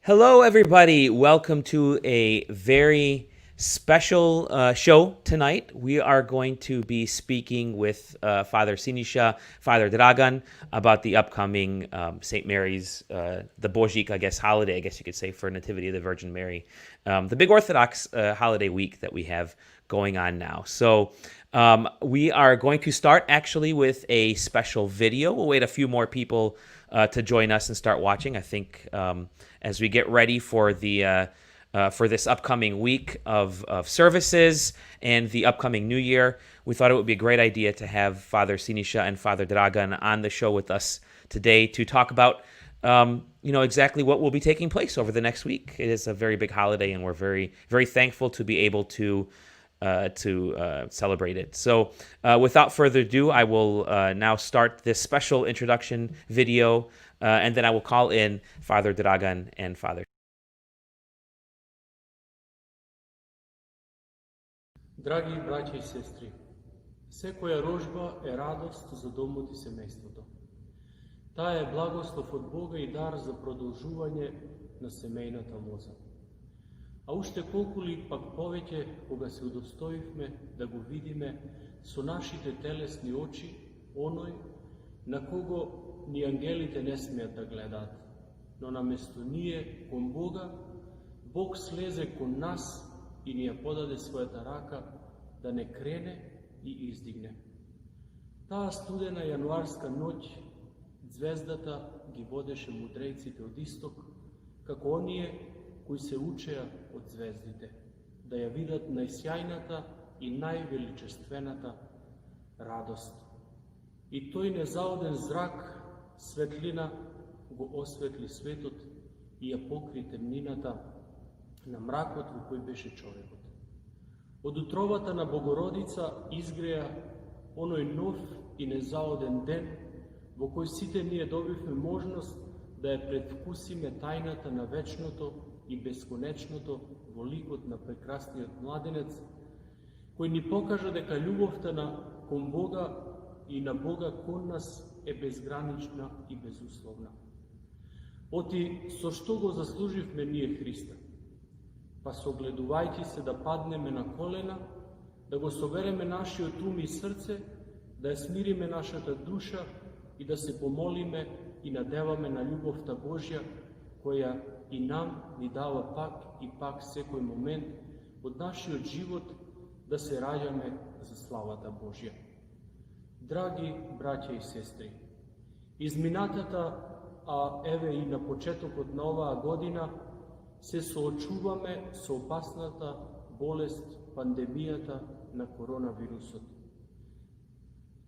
Hello, everybody. Welcome to a very special show tonight. We are going to be speaking with Father Sinisa, Father Dragan, about the upcoming St. Mary's, the Bozik, holiday, I guess you could say, for Nativity of the Virgin Mary, the big Orthodox holiday week that we have going on now. So we are going to start actually with a special video. We'll wait a few more people to join us and start watching. I think as we get ready for the for this upcoming week of services and the upcoming New Year, we thought it would be a great idea to have Father Sinisa and Father Dragan on the show with us today to talk about exactly what will be taking place over the next week. It is a very big holiday, and we're very, very thankful to be able to celebrate it. So without further ado, I will now start this special introduction video, and then I will call in Father Dragan and Father. Драги браќа и сестри, секоја рожба е радост за домот и семејството. Таа е благослов од Бога и дар за продолжување на семејната лоза. А уште колку ли пак повеќе кога се удостоивме да го видиме со нашите телесни очи оној на кого ни ангелите не смеат да гледаат, но наместо ние кон Бога, Бог слезе кон нас и ни ја подаде својата рака да не крене и издигне. Таа студена јануарска ноќ звездата ги водеше мудрејците од исток, како оние кои се учеа од звездите, да ја видат најсјајната и највеличествената радост. И тој незаоден зрак, светлина, го осветли светот и ја покри темнината на мракот во кој беше човекот. Од утробата на Богородица изгреа оној нов и незаоден ден во кој сите ние добивме можност да ја предвкусиме тајната на вечното и бесконечното во ликот на прекрасниот младенец, кој ни покажа дека љубовта кон Бога и на Бога кон нас е безгранична и безусловна. Оти со што го заслуживме ние Христа? Па согледувајќи се да паднеме на колена, да го собереме нашиот ум и срце, да ја смириме нашата душа и да се помолиме и надеваме на љубовта Божја, која и нам ни дава пак и пак секој момент од нашиот живот да се раѓаме за славата Божја. Драги браќа и сестри, изминатата, а еве и на почетокот на оваа година, се соочуваме со опасната болест, пандемијата на коронавирусот.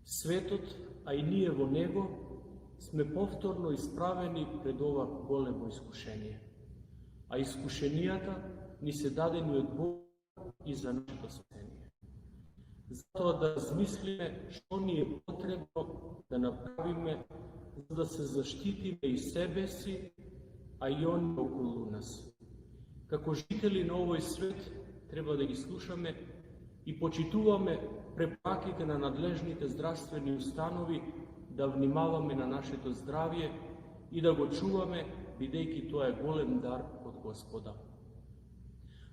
Светот, а и ние во него, сме повторно исправени пред ова големо искушение. А искушенијата ни се дадени од Бог и за нашето спасение. Затоа да размислиме што ни е потребно да направиме за да се заштитиме и себе си, а и они околу нас. Како жители на овој свет треба да ги слушаме и почитуваме препораките на надлежните здравствени установи, да внимаваме на нашето здравје и да го чуваме, бидејќи тоа е голем дар од Господа.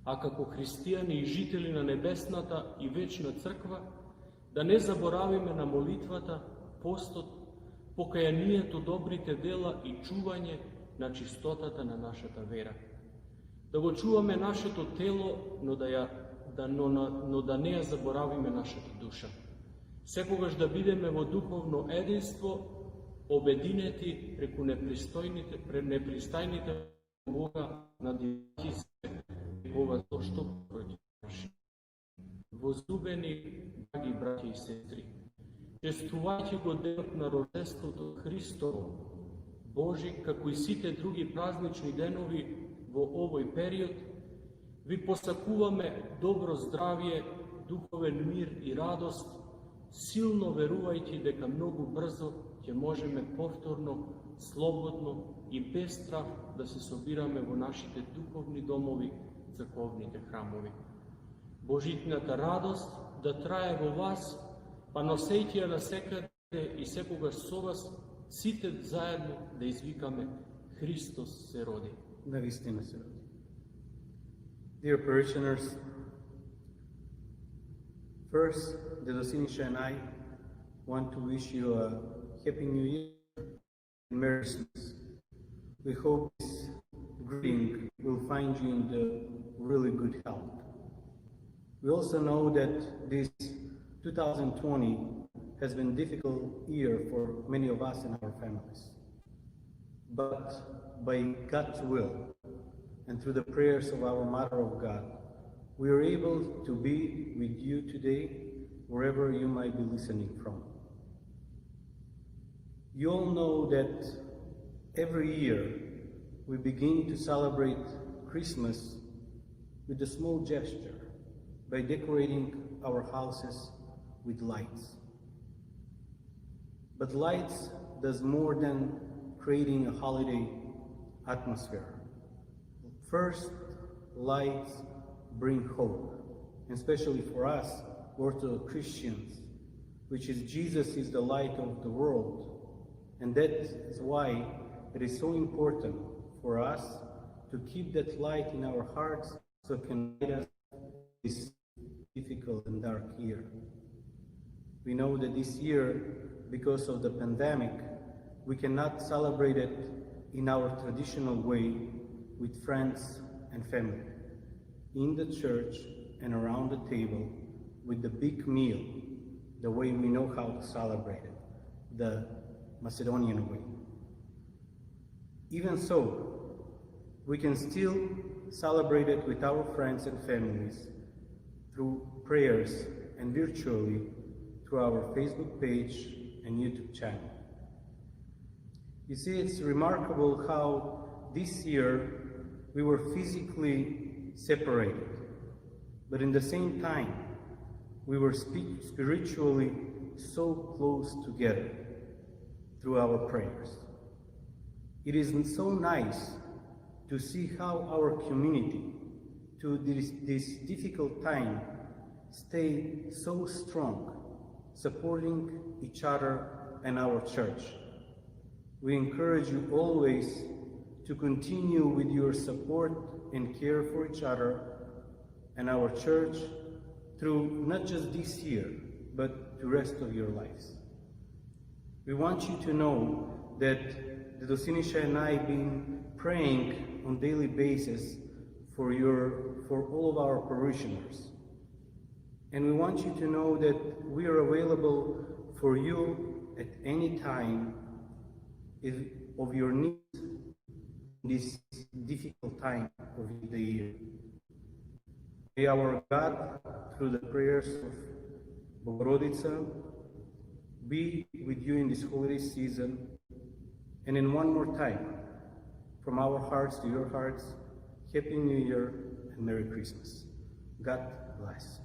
А како христијани и жители на небесната и вечна црква, да не заборавиме на молитвата, постот, покајанието, добрите дела и чување на чистотата на нашата вера. Да го чуваме нашето тело, но да не ја заборавиме нашата душа. Секогаш да бидеме во духовно единство, обединети преку непристајните Бога, надивајќи се ова зошто проти наши. Возлюбени, драги браќа и сестри, чествувајќи го денот на рождеството Христово, Божик, како и сите други празнични денови во овој период, ви посакуваме добро здравје, духовен мир и радост, силно верувајќи дека многу брзо ќе можеме повторно, слободно и без страх да се собираме во нашите духовни домови, црковните храмови. Божитната радост да трае во вас, па носејќи ја на секаде и секогаш со вас, сите заедно да извикаме Христос се роди. Nativity. Dear parishioners, first, the Sinisha and I want to wish you a Happy New Year and Merry Christmas. We hope this greeting will find you in the really good health. We also know that this 2020 has been a difficult year for many of us and our families. But by God's will and through the prayers of our Mother of God, we are able to be with you today wherever you might be listening from. You all know that every year we begin to celebrate Christmas with a small gesture by decorating our houses with lights. But lights does more than creating a holiday atmosphere. First, lights bring hope, especially for us Orthodox Christians, which is Jesus is the light of the world. And that is why it is so important for us to keep that light in our hearts so it can guide us this difficult and dark year. We know that this year, because of the pandemic, we cannot celebrate it in our traditional way with friends and family, in the church and around the table with the big meal, the way we know how to celebrate it, the Macedonian way. Even so, we can still celebrate it with our friends and families through prayers and virtually through our Facebook page and YouTube channel. You see, it's remarkable how this year we were physically separated, but in the same time, we were spiritually so close together through our prayers. It is so nice to see how our community, to this difficult time, stay so strong, supporting each other and our church. We encourage you always to continue with your support and care for each other and our church through not just this year, but the rest of your lives. We want you to know that the Dosinisha and I have been praying on a daily basis for all of our parishioners. And we want you to know that we are available for you at any time of your needs in this difficult time of the year. May our God, through the prayers of Bogorodica, be with you in this holiday season. And in one more time, from our hearts to your hearts, Happy New Year and Merry Christmas. God bless.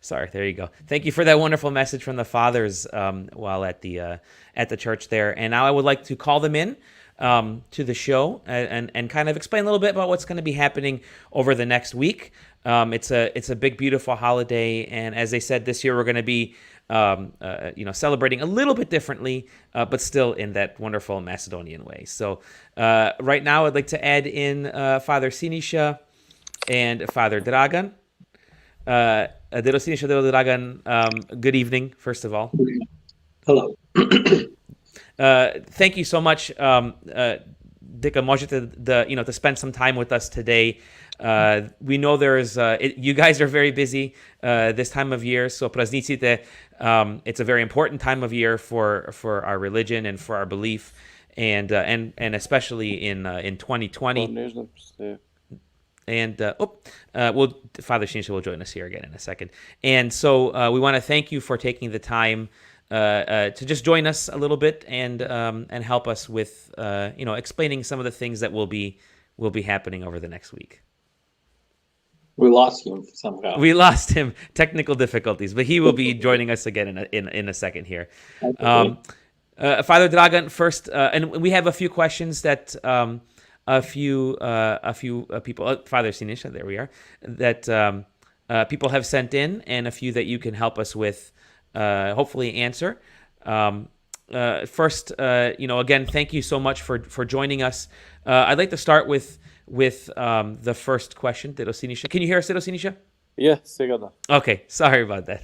Sorry, there you go. Thank you for that wonderful message from the fathers while at the church there. And now I would like to call them in to the show and kind of explain a little bit about what's going to be happening over the next week. It's a big, beautiful holiday, and as they said, this year we're going to be celebrating a little bit differently, but still in that wonderful Macedonian way. So right now, I'd like to add in Father Sinisa and Father Dragan. Sinisha Dragan, good evening, first of all. Hello. Thank you so much, Dika, to spend some time with us today. We know you guys are very busy this time of year, so praznicite, it's a very important time of year for our religion and for our belief, and especially in 2020. And Father Shinsha will join us here again in a second. And so we want to thank you for taking the time to just join us a little bit and help us with explaining some of the things that will be happening over the next week. We lost him somehow. We lost him, technical difficulties, but he will be joining us again in a second here. Okay. Father Dragan, first, and we have a few questions that. A few people, Father Sinisa, there we are, that people have sent in, and a few that you can help us with, hopefully answer. First, again, thank you so much for joining us. I'd like to start with the first question. Can you hear us, Sinisha? Yeah, сега да. Okay, sorry about that.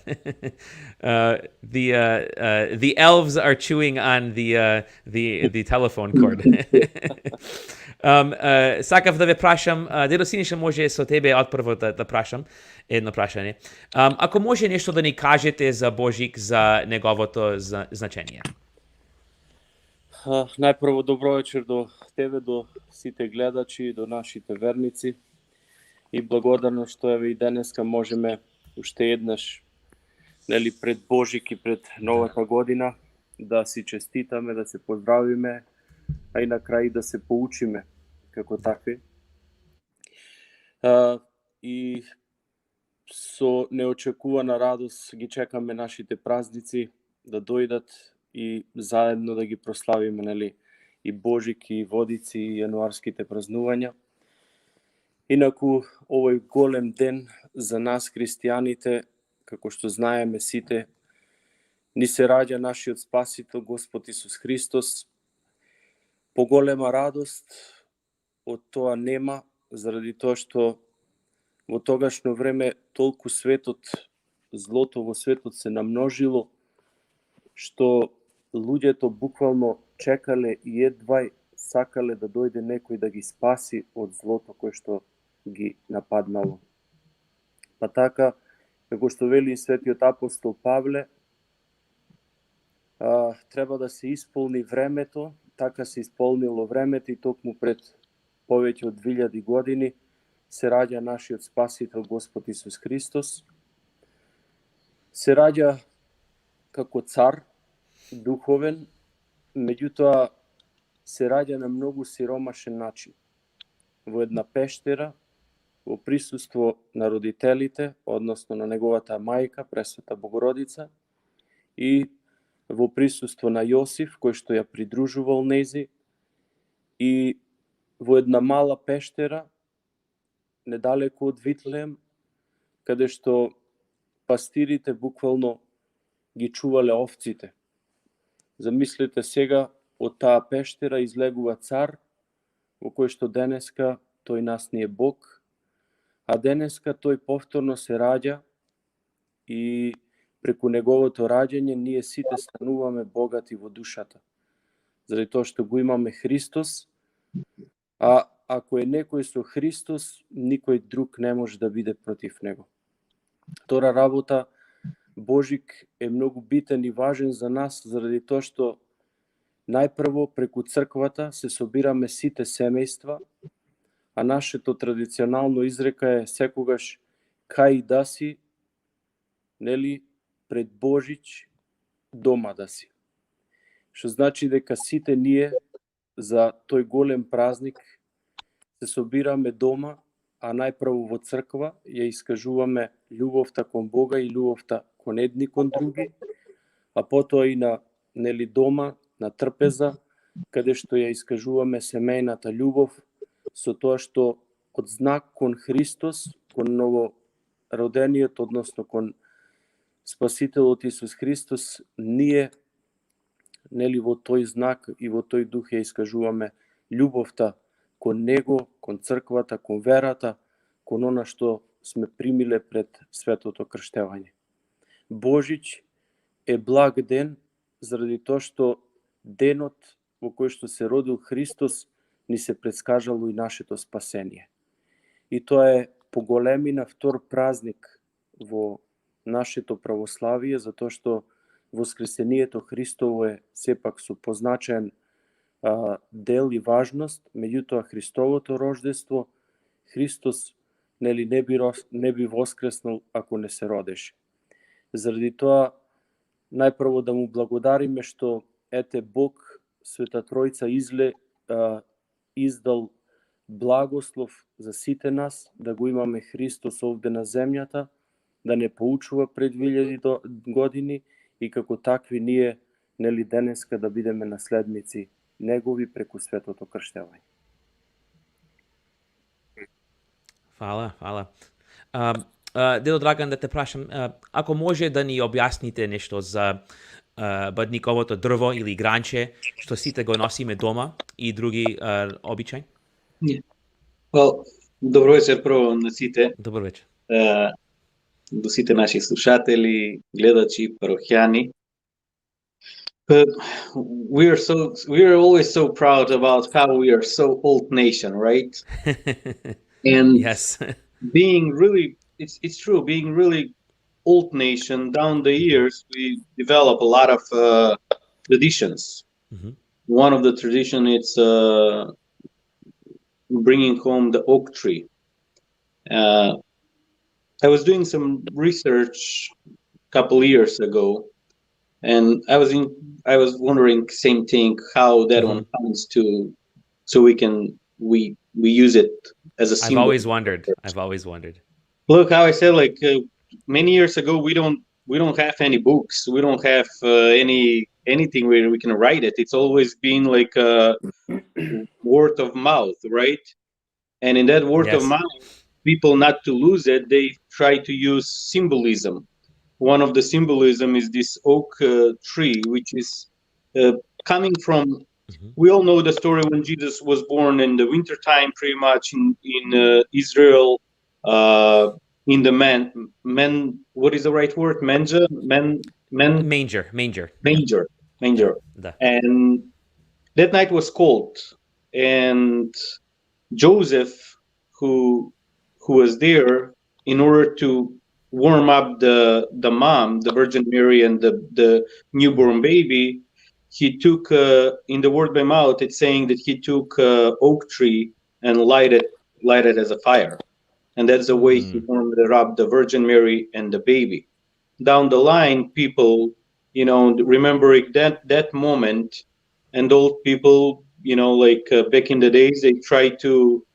The elves are chewing on the telephone cord. Сакав да ве прашам, Дедо Синиша, може со тебе отпрво да прашам едно прашање. Ако може нешто да ни кажете за Божик, за неговото значење. Најпрво добро вечер до тебе, до сите гледачи, до нашите верници. И благодарно што еве и денеска можеме уште еднаш пред Божик и пред новата година да си честитаме, да се поздравиме, а и на крај да се поучиме како такви. И со неочекувана радост ги чекаме нашите празници да дојдат и заедно да ги прославиме, и Божик, и Водици, и јануарските празнувања. Инаку, овој голем ден за нас, христијаните, како што знаеме сите, ни се раѓа нашиот Спасител, Господ Исус Христос. Поголема радост од тоа нема, заради тоа што во тогашно време толку злото во светот се намножило, што луѓето буквално чекале и едвај сакале да дојде некој да ги спаси од злото кој што ги нападнало. Па така, како што вели и светиот апостол Павле, треба да се исполни времето, така се исполнило времето и токму пред повеќе од 2000 години се раѓа нашиот Спасител Господ Исус Христос. Се раѓа како цар, духовен, меѓутоа се раѓа на многу сиромашен начин. Во една пештера, во присуство на родителите, односно на неговата мајка, Пресвета Богородица, и во присуство на Јосиф, кој што ја придружувал нези, и во една мала пештера, недалеку од Витлеем, каде што пастирите буквално ги чувале овците. Замислете сега, од таа пештера излегува цар, во кој што денеска тој нас ни е Бог, а денеска тој повторно се раѓа и преку неговото раѓање ние сите стануваме богати во душата. Заради тоа што го имаме Христос, а ако е некој со Христос, никој друг не може да биде против него. Втора работа, Божик е многу битен и важен за нас, заради тоа што најпрво преку црквата се собираме сите семејства, а нашето традиционално изрека е секогаш кај да си, пред Божич дома да си. Што значи дека сите ние за тој голем празник се собираме дома, а најпрво во црква ја искажуваме љубовта кон Бога и љубовта кон едни кон други, а потоа и на дома, на трпеза, каде што ја искажуваме семејната љубов, со тоа што од знак кон Христос, кон новородениот, односно кон Спасителот Исус Христос, ние во тој знак и во тој дух ја искажуваме љубовта кон Него, кон црквата, кон верата, кон она што сме примиле пред светото крштевање. Божич е благ ден, заради тоа што денот во кој што се родил Христос ни се предскажало и нашето спасение. И тоа е поголемина втор празник во нашето православие, затоа што Воскресението Христово е сепак со позначаен дел и важност, меѓутоа Христовото рождество, Христос не би воскреснал ако не се родеше. Заради тоа, најпрво да му благодариме што ете Бог, Света Тројца издал благослов за сите нас, да го имаме Христос овде на земјата, да не поучува пред 2000 години и како такви ние денеска да бидеме наследници негови преку светото крштевање. Фала. Dedo Dragan, da te prašam, ako može da ni objasnite nešto za badnikovo drvo ili granče, što site go nosime doma i drugi običaj? Yeah. Well, dobro večer prvo na site. Dobro večer. Do site naši slušatelji, gledači, parohjani. We are always so proud about how we are so old nation, right? And Yes. being really, it's true, being really old nation, down the years, we develop a lot of traditions. Mm-hmm. One of the tradition is bringing home the oak tree. I was doing some research a couple years ago, and I was wondering same thing, how that one comes to, so we use it as a symbol. I've always wondered. Look, how I said, like many years ago, we don't have any books, we don't have anything where we can write it. It's always been like word of mouth, right? And in that word of mouth, people, not to lose it, they try to use symbolism. One of the symbolism is this oak tree, which is coming from. We all know the story when Jesus was born in the wintertime, pretty much in Israel, in the man. What is the right word? Manger. And that night was cold, and Joseph, who was there, in order to warm up the mom, the Virgin Mary, and the newborn baby, he took, in the word by mouth, it's saying that he took oak tree and lighted as a fire. And that's the way he warmed up the Virgin Mary and the baby. Down the line, people, remembering that moment, and old people, like back in the days, they try to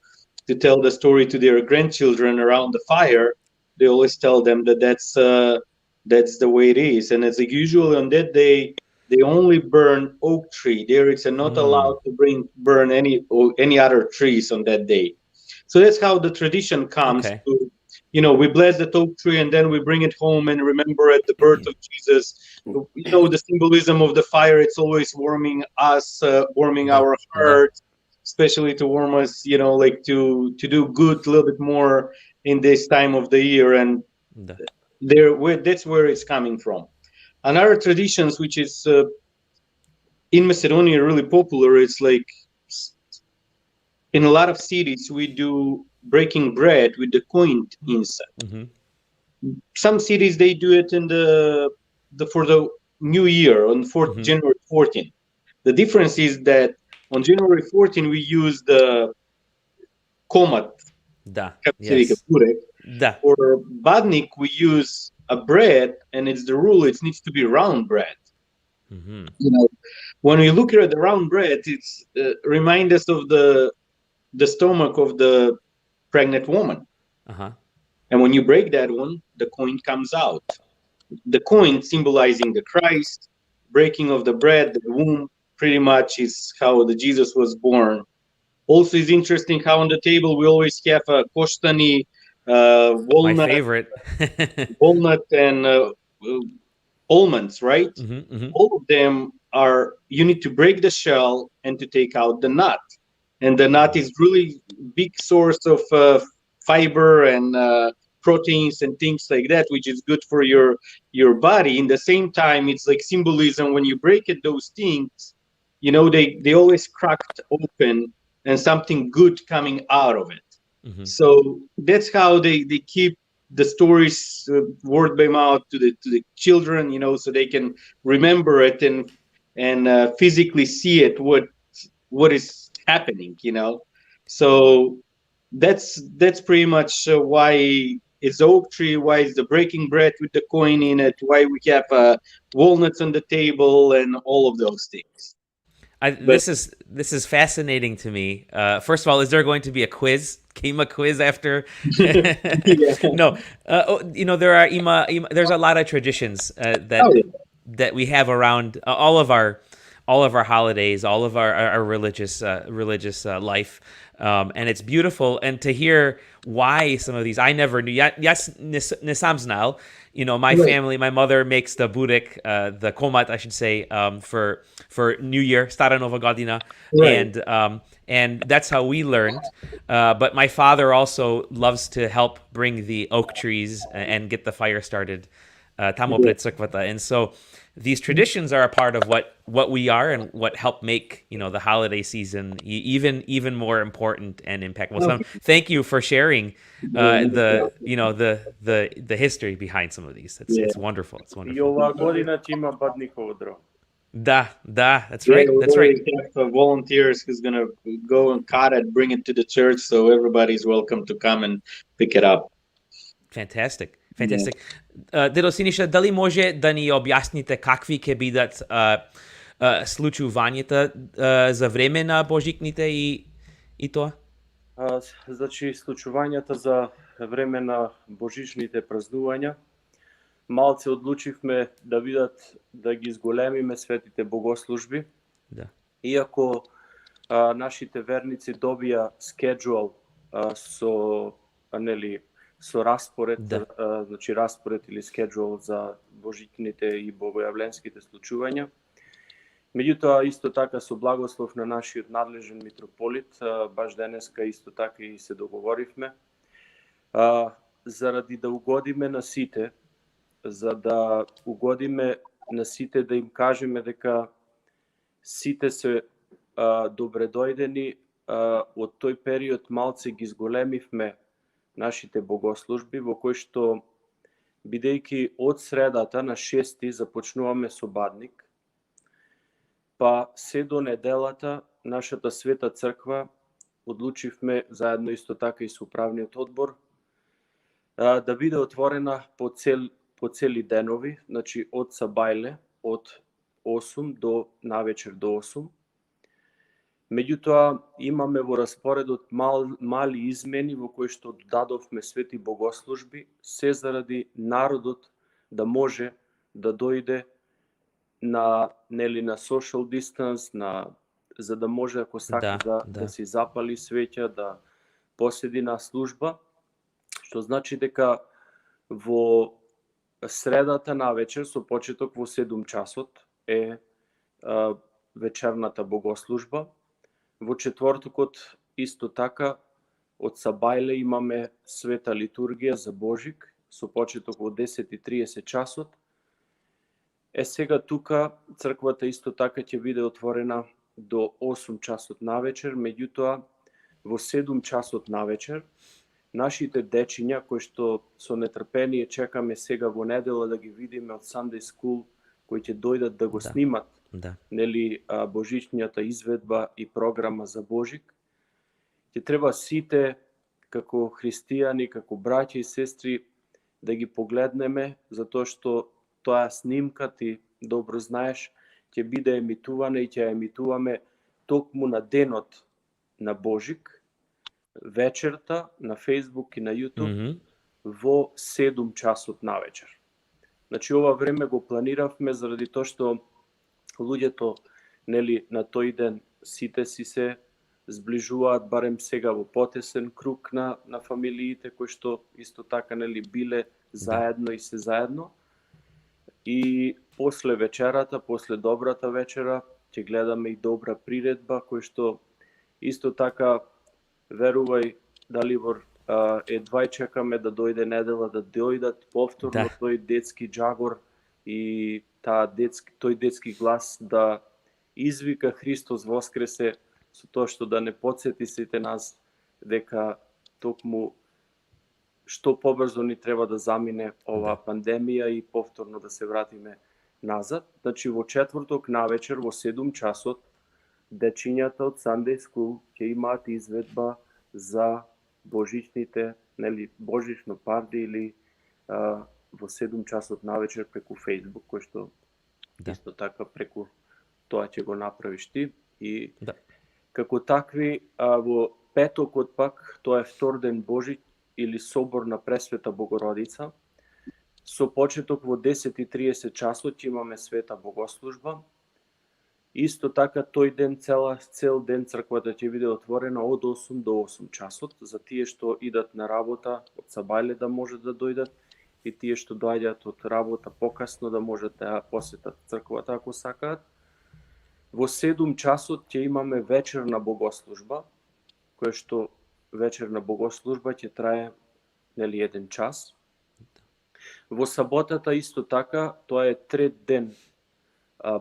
tell the story to their grandchildren around the fire. They always tell them that's the way it is. And as usual on that day, they only burn oak tree. There it's not allowed to burn any other trees on that day. So that's how the tradition comes. Okay. We bless the oak tree and then we bring it home and remember at the birth of Jesus. The symbolism of the fire, it's always warming us, warming our hearts, especially to warm us, like to do good a little bit more in this time of the year. And that's where it's coming from. Another traditions, which is in Macedonia really popular, it's like in a lot of cities we do breaking bread with the coin inside. Mm-hmm. Some cities they do it in for the New Year on January 14. The difference is that on January 14 we use the komat. For badnik we use a bread, and it's the rule, it needs to be round bread. Mm-hmm. When we look at the round bread, it's remind us of the stomach of the pregnant woman. Uh-huh. And when you break that one, the coin comes out. The coin symbolizing the Christ, breaking of the bread, the womb, pretty much is how the Jesus was born. Also, is interesting how on the table we always have a koshtani, walnut, my favorite, walnut and almonds, right? Mm-hmm, mm-hmm. All of them are, you need to break the shell and to take out the nut. And the nut is really big source of fiber and proteins and things like that, which is good for your body. In the same time, it's like symbolism. When you break it, those things, they always cracked open and something good coming out of it. Mm-hmm. So that's how they keep the stories word by mouth to the children, so they can remember it and physically see it, what is happening, So that's pretty much why it's oak tree, why it's the breaking bread with the coin in it, why we have walnuts on the table and all of those things. This is fascinating to me. First of all, is there going to be a quiz? Came a quiz after? No. There are there's a lot of traditions that we have around all of our holidays, all of our religious life. And it's beautiful. And to hear why some of these, I never knew. Yes, не сам знал. You know, my family, my mother makes the burek, the komat, I should say, for New Year, Stara Nova Godina, Right. and that's how we learned. But my father also loves to help bring the oak trees and get the fire started. Tamo pred crkvata. And so these traditions are a part of what we are and what help make, you know, the holiday season even more important and impactful. So thank you for sharing the history behind some of these. It's wonderful. It's И wonderful. ова година ќе има бадниково дро. Da, that's Yeah, right. we That's right. already have volunteers who's gonna go and cut it, bring it to the church, so everybody's welcome to come and pick it up. Fantastic. Fantastic. Дедо Синиша, дали може да ни објасните какви ќе бидат случувањата за време на Божикните и тоа? Значи, случувањата за време на божичните празнувања, малце одлучивме да видат да ги изголемиме светите богослужби. Да. Иако нашите верници добија schedule со распоред, значи распоред или schedule за божичните и богојавленските случувања. Меѓутоа, исто така со благослов на нашиот надлежен митрополит, баш денеска исто така и се договоривме, заради да угодиме на сите, за да угодиме на сите, да им кажеме дека сите се добредојдени, од тој период малце ги зголемивме нашите богослужби, во кој што, бидејќи од средата на 6 започнуваме со бадник, па се до неделата нашата света црква одлучивме заедно исто така и со управниот одбор да биде отворена по цели денови, значи од сабајле од 8 до навечер до 8. Меѓутоа имаме во распоредот мали измени во кои што додадовме свети богослужби, се заради народот да може да дојде на social distance, за да може, ако сака, да си запали свеќа, да поседи на служба, што значи дека во средата на вечер, со почеток во 7 часот, е вечерната богослужба. Во четвртокот, исто така, од сабајле имаме света литургија за Божик, со почеток во 10:30 часот. Сега тука црквата исто така ќе биде отворена до 8 часот навечер, меѓутоа во 7 часот навечер нашите дечиња кои што со нетрпение чекаме сега во недела да ги видиме од Sunday School, кои ќе дојдат да го снимат, нели, божичнијата изведба и програма за Божик, ќе треба сите како христијани, како браќа и сестри да ги погледнеме, затоа што тоа снимка, ти добро знаеш, ќе биде емитувана и ќе емитуваме токму на денот на Божик, вечерта на Facebook и на YouTube во 7 часот навечер. Значи, ова време го планиравме заради тоа што луѓето, нели, на тој ден сите си се зближуваат, барем сега во потесен круг на фамилиите кои што исто така, нели, биле заедно и се заедно. И после вечерата, после добрата вечера, ќе гледаме и добра приредба, кој што исто така, верувај, Далибор, едва чекаме да дојде недела, да дојдат повторно тој детски джагор и тој детски глас да извика Христос воскресе, со тоа што да не потсети сите нас дека токму што побрзо ни треба да замине оваа пандемија и повторно да се вратиме назад. Значи, во четврток навечер, во 7 часот, дечињата од Sunday School ќе имаат изведба за божичните, нели, божично парти или во 7 часот навечер преку Facebook, кој што исто така преку тоа ќе го направиш ти. И како такви, во петокот пак, тоа е втор ден Божич или собор на Пресвета Богородица. Со почеток во 10:30 часот имаме света богослужба. Исто така тој ден цел ден црквата ќе биде отворена од 8 до 8 часот за тие што идат на работа од сабајле да можат да дојдат и тие што доаѓаат од работа покасно да можат да ја посетат црквата ако сакаат. Во 7 часот ќе имаме вечерна богослужба, која што вечерна богослужба ќе трае нели 1 час. Во саботата исто така, тоа е трет ден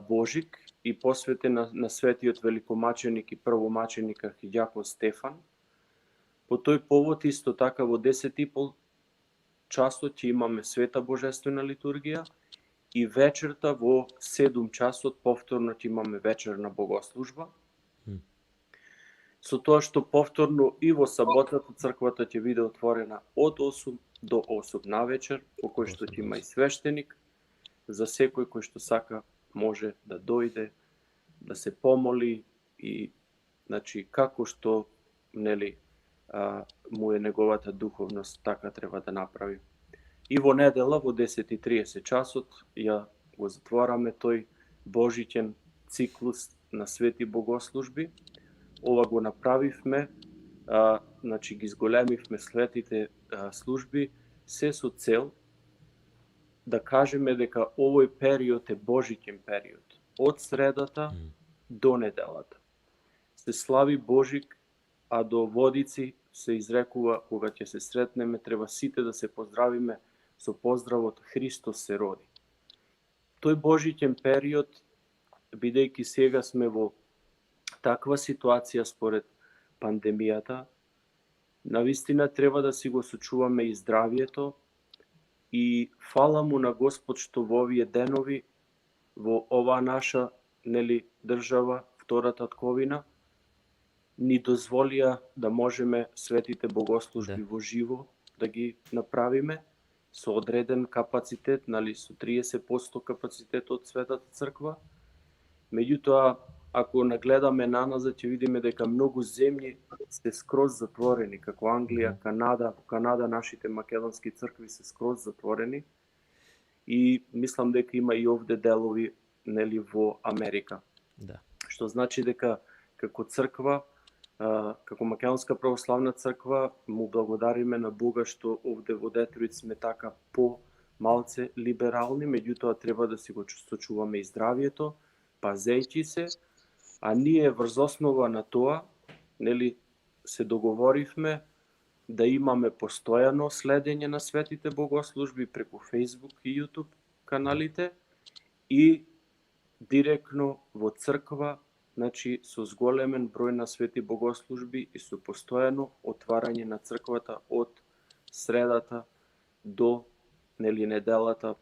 Божик и посветен на светиот великомаченик и првомаченик архиѓакон Стефан. По тој повод исто така во 10:30 часот ќе имаме света божествена литургија и вечерта во 7 часот повторно ќе имаме вечерна богослужба. Со тоа што повторно и во саботата црквата ќе биде отворена од 8 до 8 навечер, по кој што ќе има и свештеник, за секој кој што сака може да дојде, да се помоли и значи како што нели му е неговата духовност, така треба да направи. И во недела во 10:30 часот ја го затвораме тој божиќен циклус на свети богослужби. Ова го направивме, значи ги зголемивме светите служби, се со цел да кажеме дека овој период е божиќен период. Од средата до неделата. Се слави Божик, а до водици се изрекува кога ќе се сретнеме, треба сите да се поздравиме со поздравот Христос се роди. Тој божиќен период, бидејќи сега сме во таква ситуација според пандемијата, навистина треба да си го сочуваме и здравието и фала му на Господ што во овие денови, во оваа наша нели држава, втората татковина, ни дозволија да можеме светите богослужби во живо да ги направиме со одреден капацитет, нали, со 30% капацитет од Светата црква. Меѓутоа, ако нагледаме наназад, ќе видиме дека многу земји се скроз затворени, како Англија, Канада. Во Канада нашите македонски цркви се скроз затворени и мислам дека има и овде делови нели во Америка. Да. Што значи дека како црква, како Македонска православна црква, му благодариме на Бога што овде во Детройт сме така по-малце либерални, меѓутоа треба да си го сочуваме и здравието, пазејќи се, а ние врз основа на тоа, нели, се договоривме да имаме постојано следење на светите богослужби преку Facebook и YouTube каналите и директно во црква, значи со зголемен број на свети богослужби и со постојано отварање на црквата од средата до нели неделата,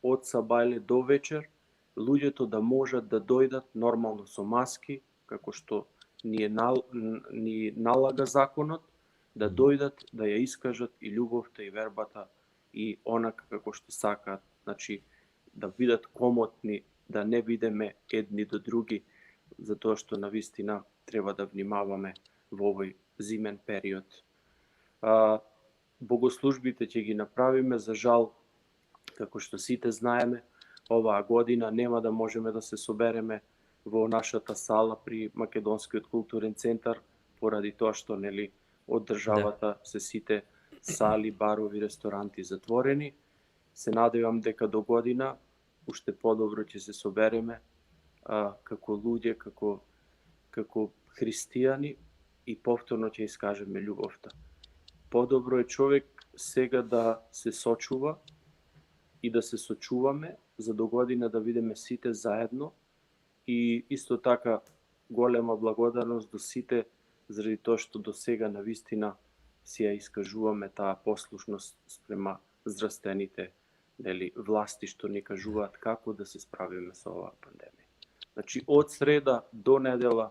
од сабајле до вечер, луѓето да можат да дојдат нормално со маски, како што ни налага законот, да дојдат, да ја искажат и љубовта и вербата и онака како што сакаат, значи да бидат комотни, да не бидеме едни до други, затоа што навистина треба да внимаваме во овој зимен период. Богослужбите ќе ги направиме, за жал, како што сите знаеме, оваа година нема да можеме да се собереме во нашата сала при Македонскиот културен центар, поради тоа што нели од државата се сите сали, барови, ресторанти затворени. Се надевам дека до година уште подобро ќе се собереме како луѓе, како христијани и повторно ќе искажеме љубовта. Подобро е човек сега да се сочува и да се сочуваме, за до година да видиме сите заедно и исто така голема благодарност до сите заради тоа што до сега навистина си ја искажуваме таа послушност спрема зрастените нели власти што ни кажуваат како да се справиме со оваа пандемија. Значи од среда до недела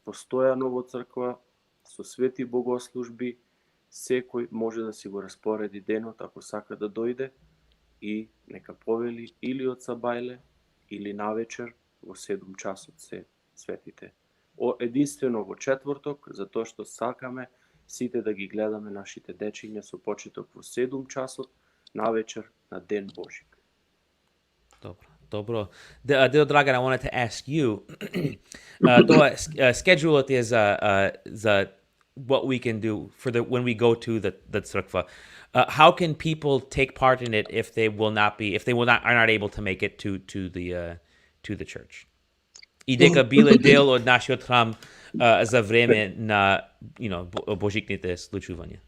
постојано во црква со свети богослужби, секој може да си го распореди денот ако сака да дојде и нека повели или од сабајле или навечер во 7 часот се светите. Единствено во четврток, затоа што сакаме сите да ги гледаме нашите дечиња со почеток во 7 часот навечер на Ден Божик. Добро. Dobro. Deo Dragan, I wanted to ask you, schedule it is what we can do for when we go to the tzrukva. How can people take part in it if they are not able to make it to the church? Ideka bile del od našeho hram za vreme na božićните slučuvanje.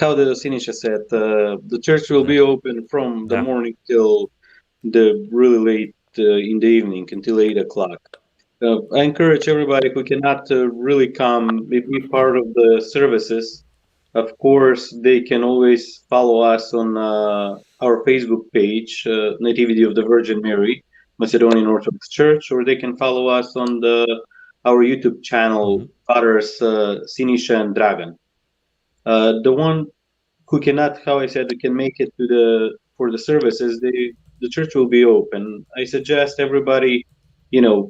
How the Sinisha said, the church will be open from the morning till the really late in the evening, until 8 o'clock. I encourage everybody who cannot really come, be part of the services. Of course, they can always follow us on our Facebook page, Nativity of the Virgin Mary, Macedonian Orthodox Church, or they can follow us on our YouTube channel, Fathers Sinisa and Dragan. The one who cannot, how I said, can make it for the services, the church will be open. I suggest everybody,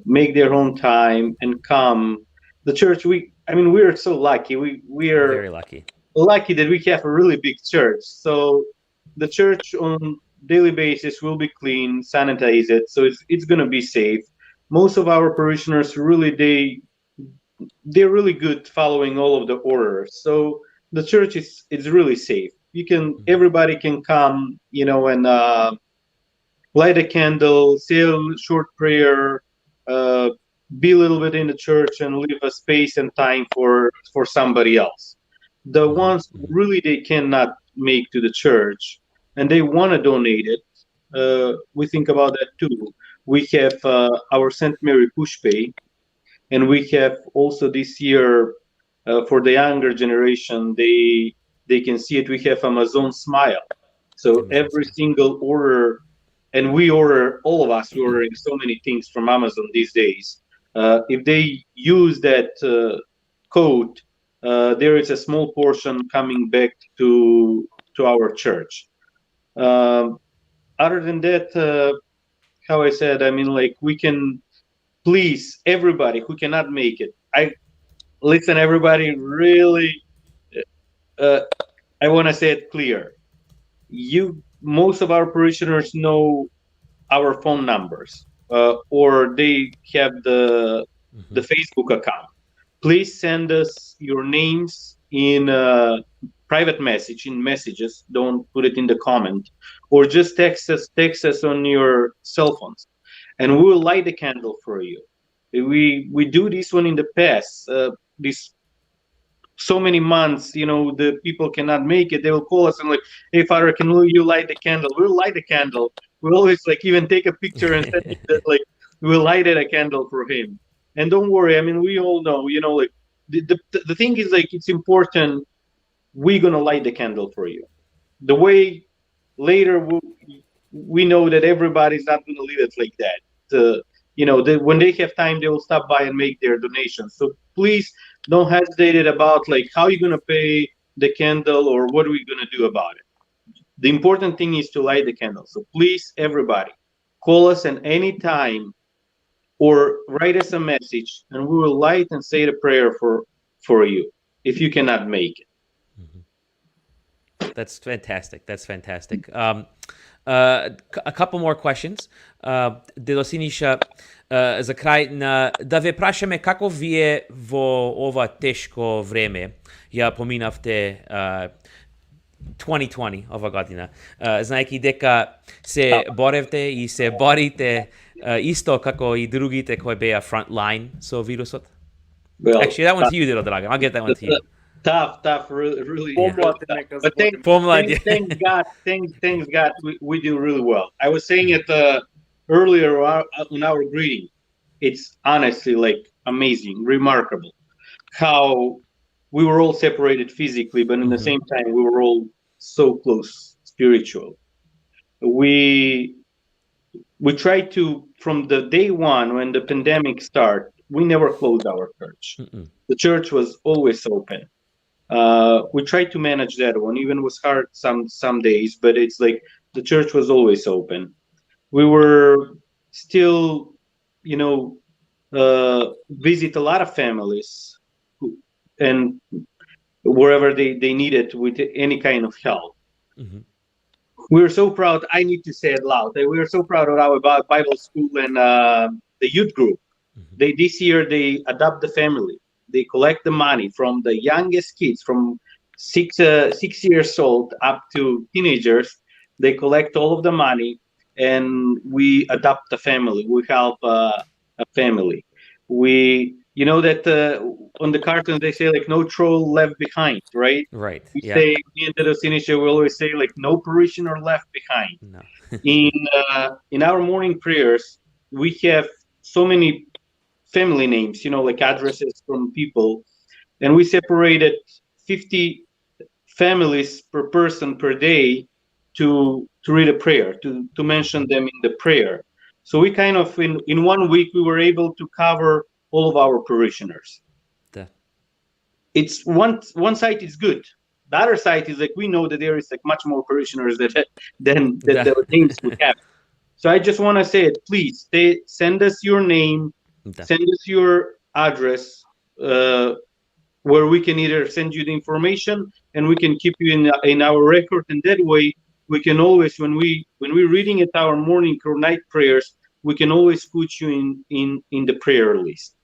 make their own time and come. The church, we're so lucky. We are very lucky that we have a really big church. So the church on daily basis will be clean, sanitize it, so it's going to be safe. Most of our parishioners really they're really good following all of the orders. So the church is really safe. Everybody can come, and light a candle, say a short prayer, be a little bit in the church, and leave a space and time for somebody else. The ones who really they cannot make to the church and they want to donate it, we think about that too. We have our St. Mary Push Pay, and we have also this year for the younger generation, they can see it. We have Amazon Smile. So every single order, and all of us, we're ordering so many things from Amazon these days. If they use that code, there is a small portion coming back to our church. Other than that, how I said, we can please everybody who cannot make it. Everybody, really, I want to say it clear. Most of our parishioners know our phone numbers, or they have the Facebook account. Please send us your names in private message, in messages. Don't put it in the comment, or just text us on your cell phones, and we will light the candle for you. We do this one in the past. This so many months, the people cannot make it. They will call us and hey, Father, can you light the candle? We'll light the candle. We'll always even take a picture and send it that we'll light a candle for him. And don't worry, we all know, the thing is it's important. We're gonna light the candle for you. The way later we know that everybody's not gonna leave it like that. When they have time, they will stop by and make their donations. So please don't hesitate about how you're gonna pay the candle or what are we gonna do about it. The important thing is to light the candle. So please, everybody, call us at any time or write us a message, and we will light and say the prayer for you if you cannot make it. That's fantastic. A couple more questions. Delo Siniša, za kraj, da ve prašame kako vije vo ova teško vreme. Ja pominavte 2020, ova godina. Znajki deka se borevte I se borite isto kako I drugite koji beja front line so virusot? Well, actually, that one's to you, Delo Dragan. I'll get that one to you. Tough, really. But thanks God, we do really well. I was saying it earlier in our greeting. It's honestly amazing, remarkable how we were all separated physically, but in the same time we were all so close spiritual. We tried to, from the day one when the pandemic started, we never closed our church. The church was always open. We tried to manage that one, even it was hard some days, but it's the church was always open. We were still, visit a lot of families and wherever they needed with any kind of help. we're so proud. I need to say it loud. We are so proud of our Bible school and the youth group. They this year they adopt the family. They collect the money from the youngest kids, from 6 years old up to teenagers. They collect all of the money, and we adopt the family. We help a family. We, you know that on the cartoons they say like no troll left behind, right? Right. We Yeah. say me and the Sinisha, we always say like no parishioner left behind. No. In our morning prayers, we have so many family names, like addresses from people, and we separated 50 families per person per day to read a prayer, to mention them in the prayer. So we kind of in 1 week we were able to cover all of our parishioners. The- It's one side is good. The other side is like we know that there is like much more parishioners than the names we have. So I just want to say it, please send us your name, send us your address, where we can either send you the information and we can keep you in our record, and that way we can always, when we're reading at our morning or night prayers, we can always put you in the prayer list.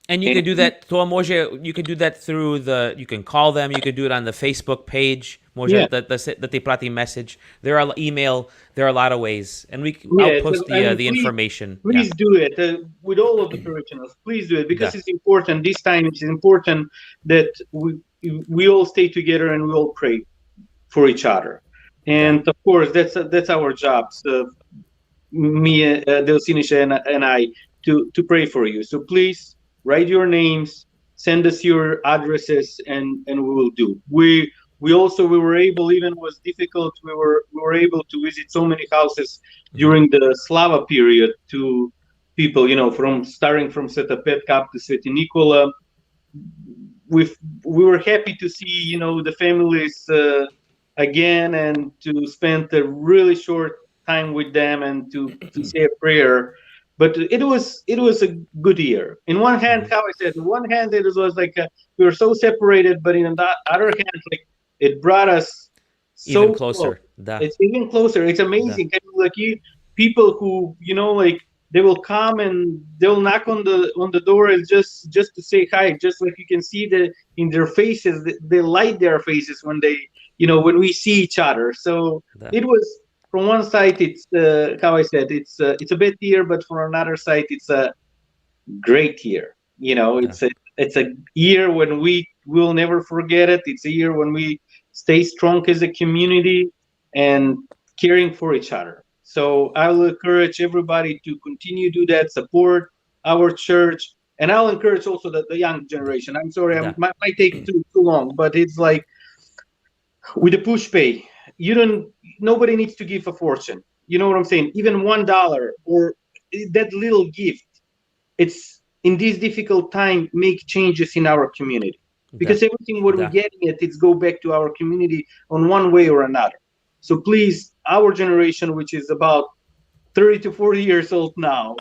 And you can do that, to Moje, you can do that through you can call them, you can do it on the Facebook page, Moje, Yeah. the Te Prati message. There are email, there are a lot of ways. And Yeah, I'll post I mean, the information. Please do it with all of the parishioners. Please do it because Yeah. it's important. This time it's important that we all stay together and we all pray for each other. And of course, that's our job. So me, Delcinisha, and I to pray for you. So please write your names, send us your addresses, and we will do. We were able, even it was difficult, we were able to visit so many houses during the Slava period to people, from starting from Sveta Petka up to Sveti Nikola. We were happy to see, the families again, and to spend a really short time with them and to say a prayer. But it was a good year. In one hand, how I said, in one hand it was like we were so separated, but in the other hand, like it brought us so Even closer. close. It's even closer. It's amazing. Like people who like they will come and they'll knock on the door and just to say hi. Just like you can see in their faces, they light their faces when they when we see each other. So it was. From one side, it's how I said, it's a bad year, but from another side, it's a great year. It's a year when we will never forget it. It's a year when we stay strong as a community and caring for each other. So I will encourage everybody to continue to do that, support our church, and I'll encourage also the young generation. I'm sorry, I might take too long, but it's like with the push pay. Nobody needs to give a fortune. You know what I'm saying? Even $1 or that little gift, it's in this difficult time make changes in our community, because everything what we're getting it's go back to our community on one way or another. So please, our generation, which is about 30 to 40 years old now,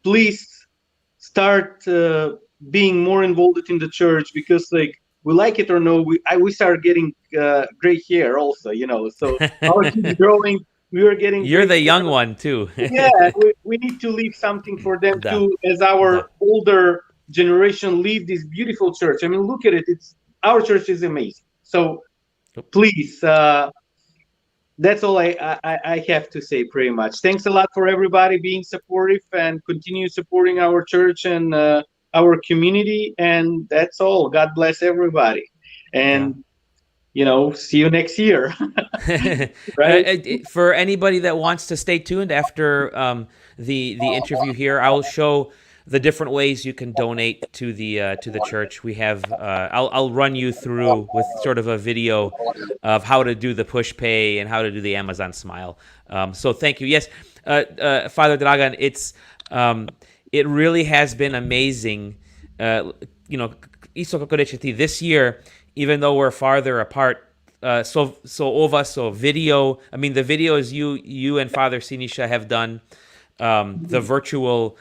please start being more involved in the church, because like we like it or no, we start getting gray hair also, so our kids growing, we are getting You're the hair. young one too. Yeah, we need to leave something for them too, as our older generation leave this beautiful church. I mean, look at it, our church is amazing. So please, that's all I have to say pretty much. Thanks a lot for everybody being supportive, and continue supporting our church and our community, and that's all. God bless everybody, and see you next year. Right? For anybody that wants to stay tuned after the interview here, I'll show the different ways you can donate to the church. We have I'll run you through with sort of a video of how to do the push pay and how to do the Amazon Smile. So thank you. Yes, Father Dragan, it really has been amazing. Isto kako reći, this year, even though we're farther apart, so video. I mean, the videos you and Father Sinisa have done, the virtual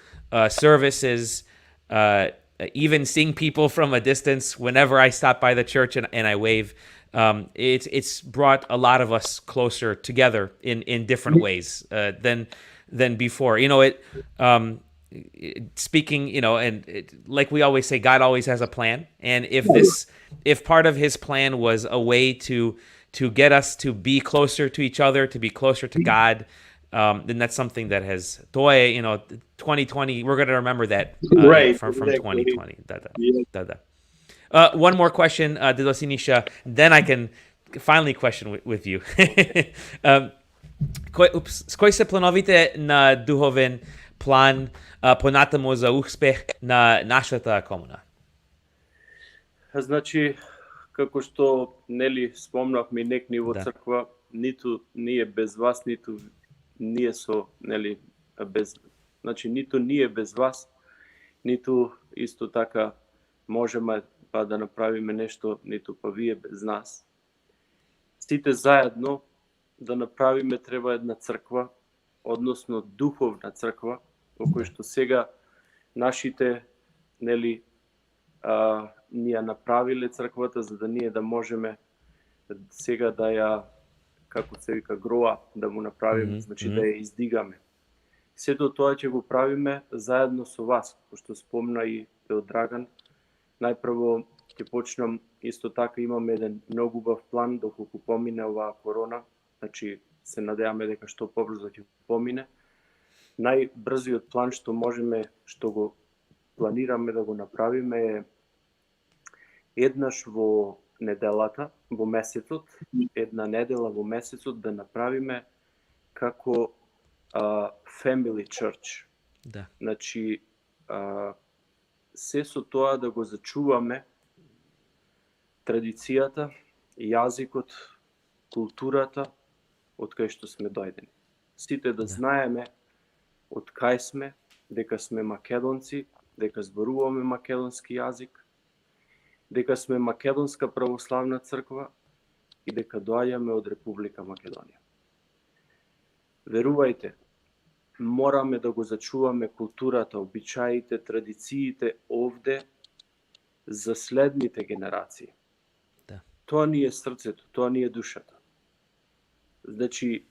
services, even seeing people from a distance whenever I stop by the church and I wave. it's brought a lot of us closer together in different ways than before. Speaking, like we always say, God always has a plan, and if part of His plan was a way to get us to be closer to each other, to be closer to God, then that's something that has 2020. We're going to remember that Right, from exactly. 2020. Yeah. One more question, Dilo Sinisha, then I can finally question with you. Koji se planovite na duhoven plan ponatamo za uspeh na našата комуна? Значи, како што нели спомнавме некни во Да. црква, ниту ние без вас, ниту ние со нели без, значи ниту ние без вас, ниту исто така можеме па да направиме нешто, ниту па вие без нас. Сите заедно да направиме треба една црква, односно духовна црква, во која што сега нашите нели ни ја направиле црквата за да ние да можеме сега да ја, како се вика, grow up, да му направиме, значи да ја издигаме. Сето тоа ќе го правиме заедно со вас, пошто спомна и Драган. Најпрво ќе почнам, исто така имаме еден многу убав план доколку помине оваа корона, значи се надеваме дека што побрзо ќе помине. Најбрзиот план што можеме, што го планираме да го направиме е еднаш во неделата, во месецот, една недела во месецот да направиме како family church. Да. Значи, се со тоа да го зачуваме традицијата, јазикот, културата од кај што сме дојдени. Сите да знаеме од кај сме, дека сме македонци, дека зборуваме македонски јазик, дека сме Македонска православна црква и дека доаѓаме од Република Македонија. Верувајте, мораме да го зачуваме културата, обичаите, традициите овде за следните генерации. Да. Тоа ни е срцето, тоа ни е душата. Значи,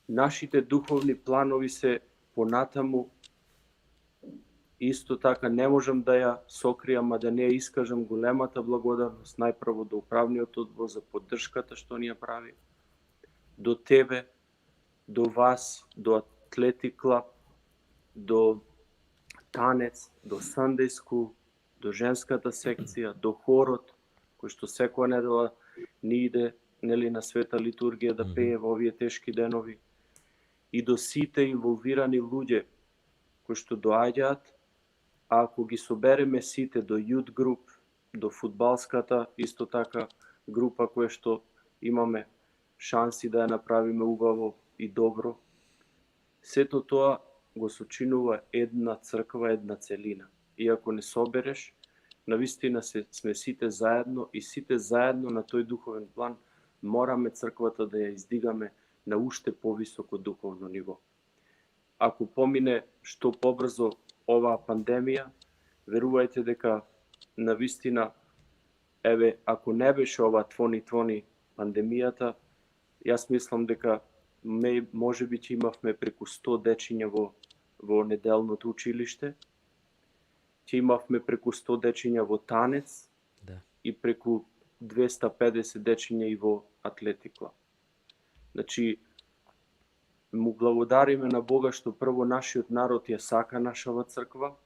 нашите духовни планови се понатаму. Исто така не можам да ја сокријам, а да не ја искажам големата благодарност најпрво до управниот одбор за поддршката што ни ја прави, до тебе, до вас, до Athletic Club, до танец, до Sunday School, до женската секција, до хорот, кој што секоја недела ни иде нели на света литургија да пее во овие тешки денови, и до сите инволвирани луѓе кои што доаѓаат. А ако ги собереме сите до youth group, до фудбалската, исто така група која што имаме шанси да ја направиме убаво и добро, сето тоа го сочинува една црква, една целина. И ако не собереш, навистина сме сите заедно и сите заедно на тој духовен план мораме црквата да ја издигаме на уште повисоко духовно ниво. Ако помине што побрзо оваа пандемија, верувајте дека навистина, еве, ако не беше ова 2020 пандемијата, јас мислам дека може би ќе имавме преку 100 дечиња во неделното училиште, ќе имавме преку 100 дечиња во танец, Да. и преку 250 дечиња и во Athletic Club. Значи, му благодариме на Бога што прво нашиот народ ја сака нашава црква,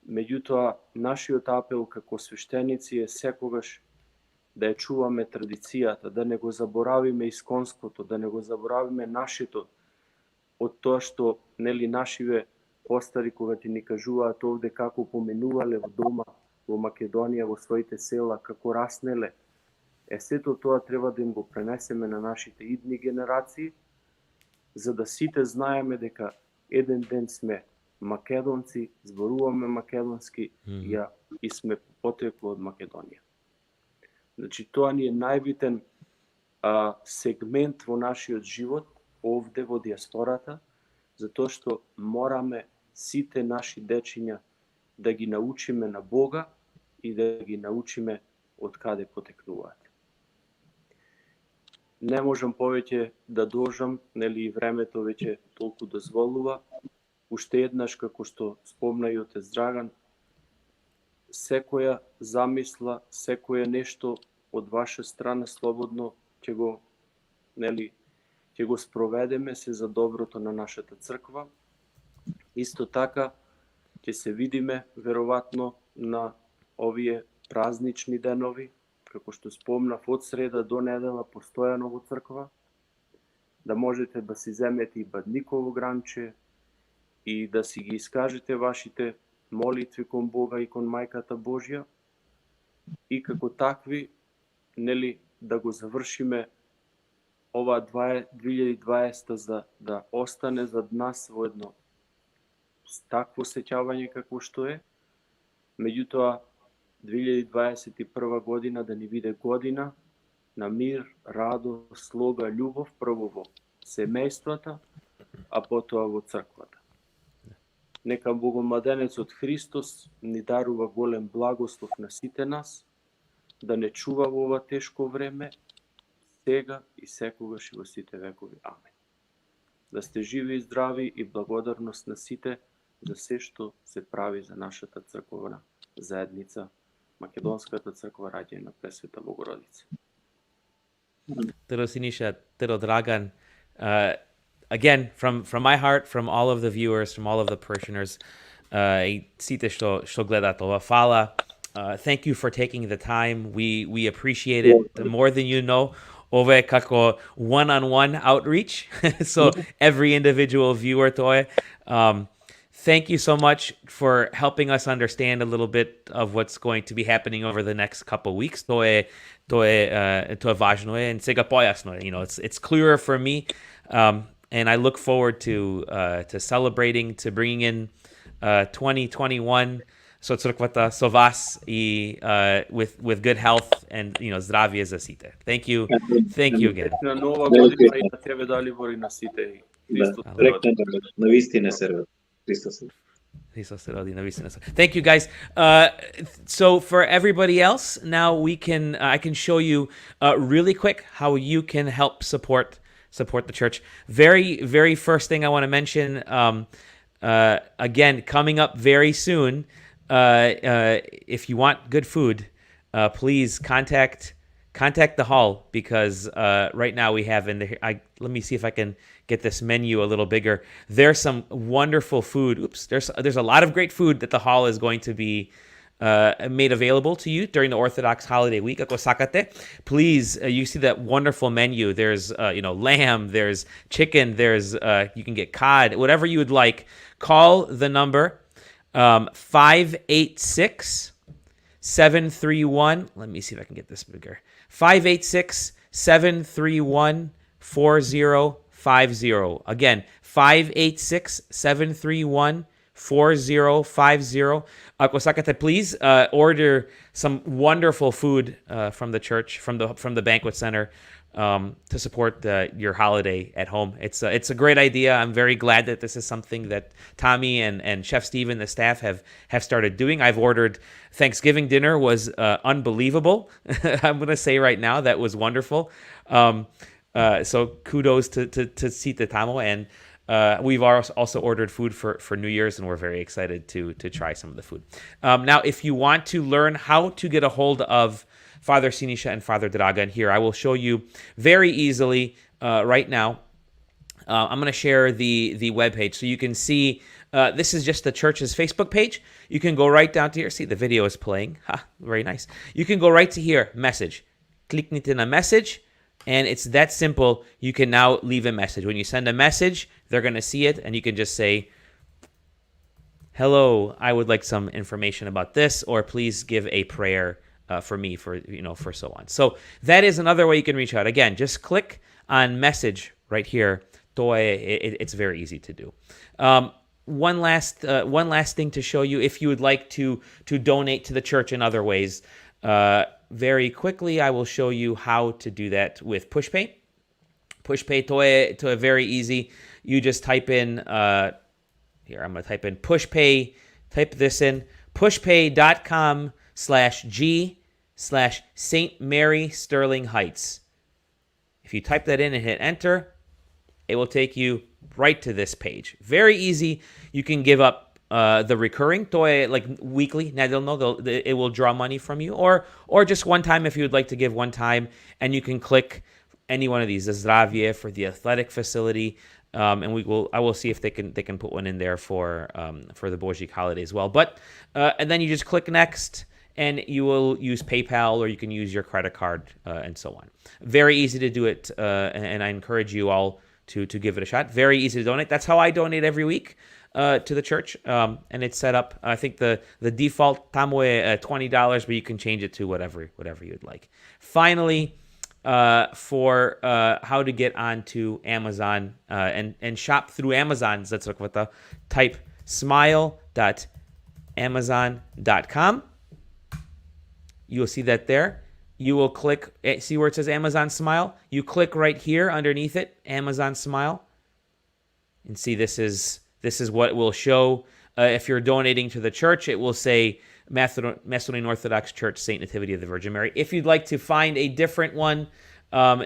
меѓутоа нашиот апел како свештеници е секогаш да ја чуваме традицијата, да не го заборавиме исконското, да не го заборавиме нашето, од тоа што нели нашиве постари кога ти ни кажуваат овде како поминувале во дома во Македонија, во своите села, како раснеле. Сето тоа треба да им го пренесеме на нашите идни генерации, за да сите знаеме дека еден ден сме македонци, зборуваме македонски и сме потекло од Македонија. Значи, тоа ни е најбитен сегмент во нашиот живот, овде во диаспората, затоа што мораме сите наши дечиња да ги научиме на Бога и да ги научиме од каде потекнуваат. Не можам повеќе да дожам, нели и времето веќе толку дозволува. Уште еднаш, како што спомна и отец Драган, секоја замисла, секоја нешто од ваша страна слободно ќе го, нели, ќе го спроведеме се за доброто на нашата црква. Исто така ќе се видиме веројатно на овие празнични денови, како што спомнав, од среда до недела постојано во црква, да можете да си земете и бадниково гранче и да си ги искажете вашите молитви кон Бога и кон Мајката Божја, и како такви, нели, да го завршиме ова 2020 за да остане зад нас во едно такво сеќавање како што е. Меѓутоа, 2021 година да ни биде година на мир, радост, слога, љубов, прво во семејствата, а потоа во црквата. Нека Богомладенецот Христос ни дарува голем благослов на сите нас, да не чува во ова тешко време, сега и секогаш и во сите векови. Амен. Да сте живи и здрави и благодарност на сите за се што се прави за нашата црковна заедница, Македонската црква Раѓање на Пресвета Богородица. Tero Sinisha, Tero Dragan, again, from my heart, from all of the viewers, from all of the parishioners, što gledat ova fala. Thank you for taking the time. We appreciate it more than you know. Ovo je kako one-on-one outreach, so every individual viewer to je. Thank you so much for helping us understand a little bit of what's going to be happening over the next couple weeks. To je važno je, and sega pojasno je. You know, it's clearer for me, and I look forward to celebrating, to bringing in 2021. So crkvata so vas i with good health and zdravje za site. Thank you again. На нова година и на тебе Далибор и на сите. Христос се роди. Навистина се роди. Христос се роди. Thank you, guys. So for everybody else, now I can show you really quick how you can help support the church. Very, very first thing I want to mention, again, coming up very soon. If you want good food, please contact the hall, because right now we have let me see if I can get this menu a little bigger. There's some wonderful food. There's a lot of great food that the hall is going to be made available to you during the Orthodox holiday week. Ako sakate, please, you see that wonderful menu. There's lamb, there's chicken, there's you can get cod, whatever you would like. Call the number 586-731. Let me see if I can get this bigger. 586-731-4050. Again, 586-731-4050. Akosakate, please order some wonderful food from the church, from the banquet center, to support your holiday at home. It's a great idea. I'm very glad that this is something that Tommy and Chef Steve and the staff have started doing. I've ordered Thanksgiving dinner, was unbelievable. I'm going to say right now that was wonderful. So kudos to Sita Tamo, and we've also ordered food for New Year's, and we're very excited to try some of the food. Now, if you want to learn how to get a hold of Father Sinisa and Father Dragan here, I will show you very easily right now. I'm going to share the webpage so you can see. This is just the church's Facebook page. You can go right down to here. See, the video is playing. Very nice. You can go right to here, message. Click in a message, and it's that simple. You can now leave a message. When you send a message, they're going to see it, and you can just say, hello, I would like some information about this, or please give a prayer for me, for so on. So that is another way you can reach out. Again, just click on message right here. It's very easy to do. One last thing to show you, if you would like to donate to the church in other ways, very quickly, I will show you how to do that with PushPay. PushPay to very easy. You just type in here. I'm going to type in PushPay. Type this in, pushpay.com/G/St. Mary Sterling Heights. If you type that in and hit enter, it will take you right to this page. Very easy. You can give up the recurring, like weekly. Now they'll know it will draw money from you, or just one time if you would like to give one time, and you can click any one of these, the Zdravie for the athletic facility, and I will see if they can put one in there for the Bozik holiday as well. But and then you just click next, and you will use PayPal, or you can use your credit card, and so on. Very easy to do it, and I encourage you all to give it a shot. Very easy to donate. That's how I donate every week to the church, and it's set up. I think the default tamwe $20, but you can change it to whatever you'd like. Finally, for how to get onto Amazon and shop through Amazon, type smile.amazon.com. You will see that there. You will click, see where it says Amazon Smile? You click right here underneath it, Amazon Smile. And see, this is what it will show. If you're donating to the church, it will say Macedonian Orthodox Church, St. Nativity of the Virgin Mary. If you'd like to find a different one,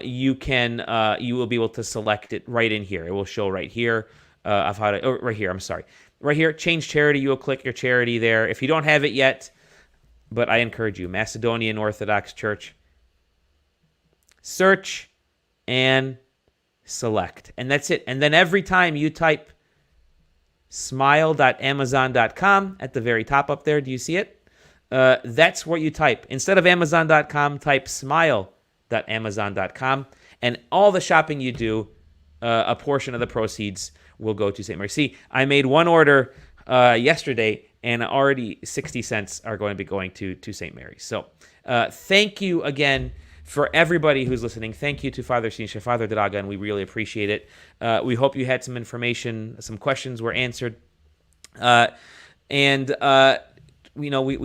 you will be able to select it right in here. It will show right here right here, I'm sorry. Right here, change charity, you will click your charity there. If you don't have it yet, but I encourage you, Macedonian Orthodox Church, search and select. And that's it. And then every time you type smile.amazon.com at the very top up there, do you see it? That's what you type. Instead of amazon.com, type smile.amazon.com. And all the shopping you do, a portion of the proceeds will go to St. Mary. See, I made one order yesterday, and already 60 cents are going to be going to St. Mary's. So thank you again for everybody who's listening. Thank you to Father Sinisa, Father Dragan. We really appreciate it. We hope you had some information, some questions were answered. We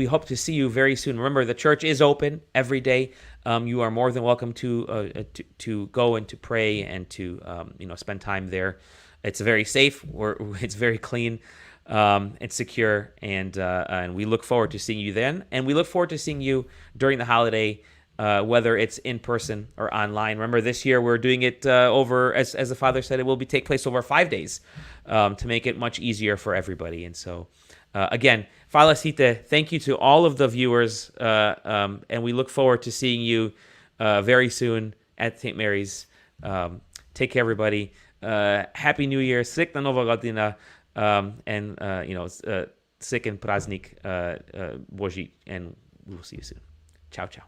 hope to see you very soon. Remember, the church is open every day. You are more than welcome to go and to pray and to spend time there. It's very safe. It's very clean. It's secure, and we look forward to seeing you then. And we look forward to seeing you during the holiday, whether it's in person or online. Remember, this year we're doing it over, as the Father said, it will take place over 5 days to make it much easier for everybody. And so, again, Falasite, thank you to all of the viewers, and we look forward to seeing you very soon at St. Mary's. Take care, everybody. Happy New Year. Srećna Nova Godina. Srećan praznik Božji, and we'll see you soon. Ciao, ciao.